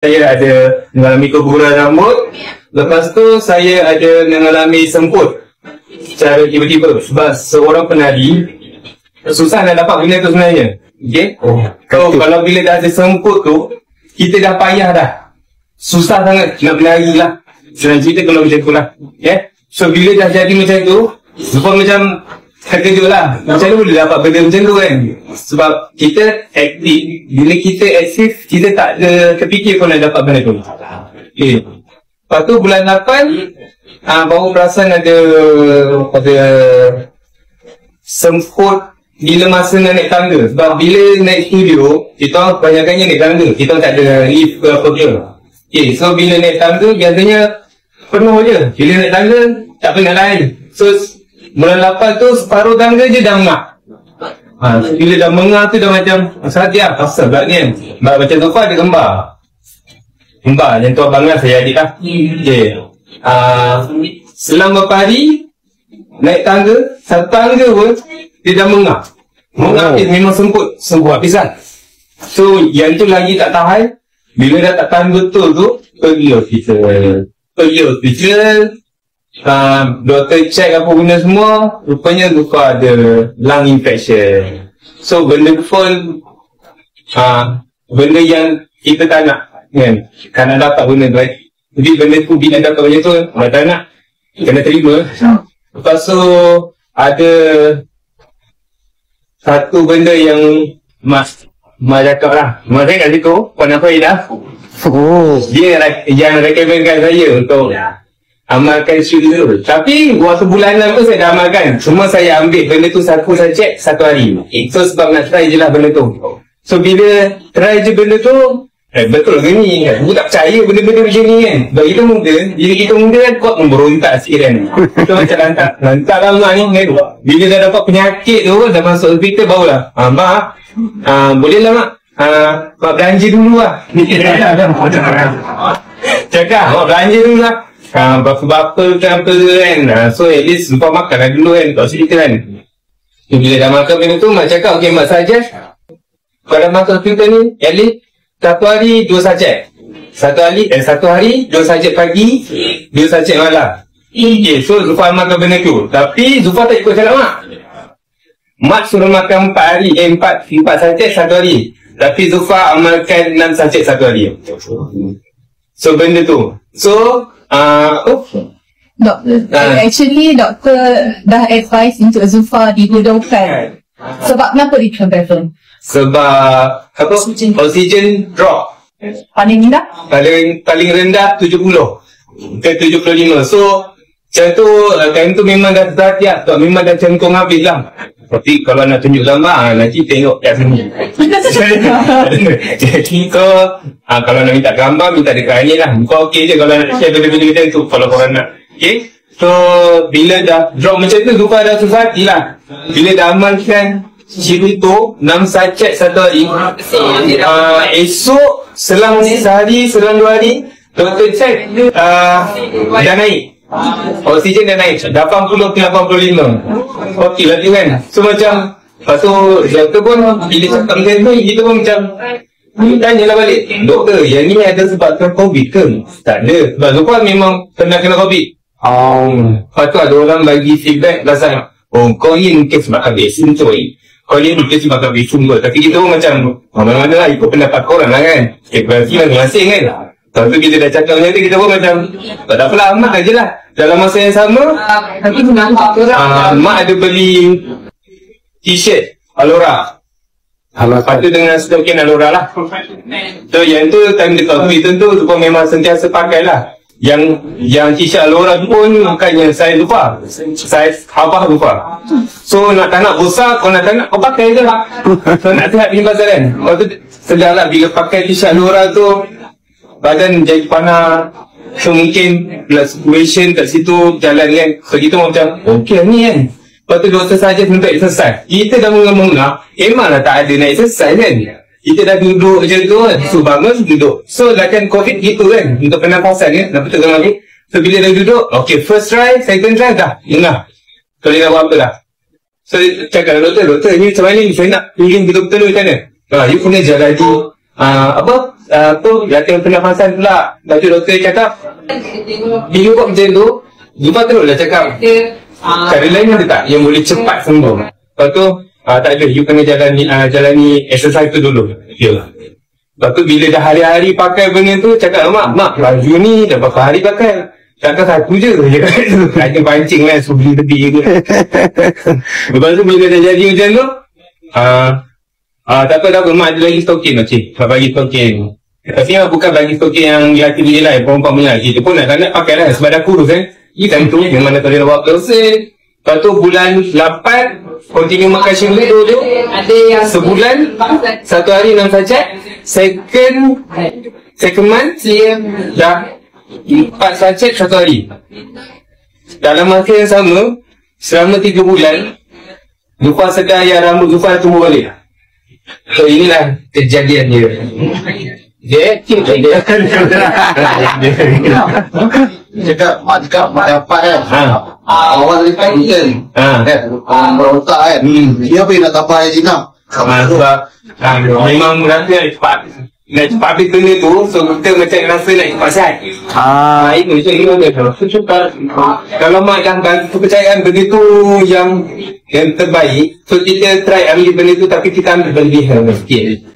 Saya ada mengalami keguguran rambut. Lepas tu saya ada mengalami semput secara tiba-tiba. Sebab seorang penari susah nak dapat benda tu sebenarnya. Okay? So kalau bila dah ada semput tu, kita dah payah dah. Susah sangat nak berlari lah. Senang cerita kalau macam tu lah. Okay? So bila dah jadi macam tu, Zufar macam terkejut lah. Macam mana boleh dapat benda macam tu kan? Sebab kita aktif. Bila kita aktif, kita tak ada terfikir pun nak dapat benda tu. Okay. Lepas tu bulan 8 baru perasan ada semput bila masa nak naik tangga. Sebab bila naik studio, kita orang kebanyakannya naik tangga. Kita orang tak ada lift ke apa ke. Okay, so bila naik tangga biasanya penuh je. Bila naik tangga tak pernah lain. So bulan 8 tu separuh tangga je dah mengah. Bila dah mengah tu dah macam sahaja pasal pula ni kan. Macam Zufar ada gambar yang tu abangan saya adik lah. Okay. Selang beberapa hari naik tangga, satu tangga pun dia dah mengah. Mengah habis, memang semput habis lah. So yang tu lagi tak tahan. Bila dah tak tahan betul tu, pergi hospital. Doktor check apa benda semua, rupanya Zufar ada lung infection. So benda pun benda yang kita tak nak kan, tak nak dapat benda tu kan. Jadi benda tu bila dapat benda tu, tak nak, kena terima. Lepas tu ada satu benda yang Mas cakap lah. Mas saya kat situ, Puan Faidah, dia yang recommendkan saya untuk amalkan sugar. Tapi waktu bulan 6 tu saya dah amalkan. Cuma saya ambil benda tu satu sachet satu hari. So sebab nak try je lah benda tu. So bila try je benda tu, betul ke ni kan? Aku tak percaya benda-benda macam ni kan. Sebab kita muda, bila kita muda kan kuat memberontak sikit kan. Kita macam lantak lah mak ni kan. Bila dah dapat penyakit tu, dah masuk hospital barulah mak, boleh lah mak, mak belanja dulu lah. Cakap mak belanja dulu lah, berapa kan apa kan. So at least lupa makan lah dulu kan, tak cerita kan. So, bila dah makan benda tu, mak cakap okay mak suggest pada masuk hospital ni at least satu hari 2 sachet. Satu hari 2 sachet pagi, 2 sachet malam. Okay, so Zufar makan benda tu. Tapi Zufar tak ikut cakap mak. Mak suruh makan 4 hari, 4 sachet satu hari. Tapi Zufar amalkan 6 sachet satu hari. So benda tu. So actually doktor dah advise untuk Zufar dihidupkan. Sebab kenapa dihidupkan? Sebab oksigen drop. Paling rendah? Paling rendah 70 ke 75. So macam tu, time tu memang dah terhati-hati lah. Memang dah cengkong habis lah. Tapi kalau nak tunjuk gambar, nanti tengok kat sini. Jadi kalau nak minta gambar, minta dekat ni lah. Kau okey je kalau nak share benda-benda macam tu, kalau korang nak. Okay. So bila dah drop macam tu, Zufar dah susah hati lah. Bila dah amalkan ciri tu 6 sachet satu hari, esok selang sehari, selang 2 hari, doktor check dah naik, oksigen dah naik 80 ke 85. Okey lah tu kan. So macam lepas tu doktor pun bila cakap macam tu, kita pun macam tanyalah balik, doktor yang ni ada sebabkan COVID ke? Tak ada, sebab Zufar memang pernah kena COVID. Lepas tu ada orang bagi feedback pasal kau ni mungkin sebabkan vaksin tu, kau ni mungkin sebabkan vaksin tu. Tapi kita pun macam mana-mana lah ikut pendapat korang lah kan. Berarti masing-masing kan. Lepas tu kita dah cakap macam tu, kita pun macam tak ada apalah, mak je lah. Dalam masa yang sama mak ada beli t-shirt Alora. Lepas tu dengan stokin Alora lah. So yang tu time dekat hospital tu Zufar memang sentiasa pakai lah. Yang t-shirt Alora pun bukannya saiz Zufar, saiz Habah Zufar. So nak tak nak besar, kau nak tak nak kau pakai je lah. So nak sihat pergi pasal kan. Lepas tu sedar lah bila pakai t-shirt Alora tu badan jadi panas. So mungkin situation kat situ jalan kan. So kita macam okey ni kan. Lepas tu doktor saja untuk exercise. Kita dah mengah-mengah, memanglah tak ada nak exercise kan. Kita dah duduk macam tu kan. So bangun duduk. So dah kan COVID gitu kan, untuk pernafasan kan. Nak betul lagi. So bila dah duduk, okay first try, second try dah mengah. So dia dah buat apa dah. So cakap doktor ni macam mana ni, saya nak pilih betul-betul ni macam mana. You kena jadi latihan pernafasan pula. Lepas tu doktor cakap, bila buat macam tu, Zulfa teruslah cakap, cara lain ada tak yang boleh cepat sembuh? Lepas tu, tak ada, you kena jalani exercise tu dulu. Lepas tu bila dah hari-hari pakai benda tu, cakap, mak baju ni dah berapa hari pakai? Cakap satu je. Ada pancing lah, so beli lebih je. Lepas tu bila dah jadi macam tu, tak apa, mak ada lagi stokin, makcik. Mak bagi stokin. Tapi bukan bagi stokin yang lelaki dia lah, perempuan punya. Kita pun nak pakai lah, sebab dah kurus kan. Time tu memang nak boleh buat kerusin. Lepas tu bulan 8 continue makan syurga tu, sebulan 1 hari 6 sachet. Second month dah 4 sachet 1 hari. Dalam masa yang sama, selama 3 bulan Zulfa sedar yang rambut Zulfa tumbuh balik. So inilah kejadian dia. Cakap mak dapat kan. Awal dari pagi kan. Berontak kan. Dia apa yang nak tapah yang Cina? Sebab memang rasa nak cepat habis benda tu. So kita macam rasa nak cepat sihat. Itu macam ini dia. Kalau mak dah bagi kepercayaan benda tu yang terbaik, so kita try ambil benda tu, tapi kita ambil berlebihan sikit.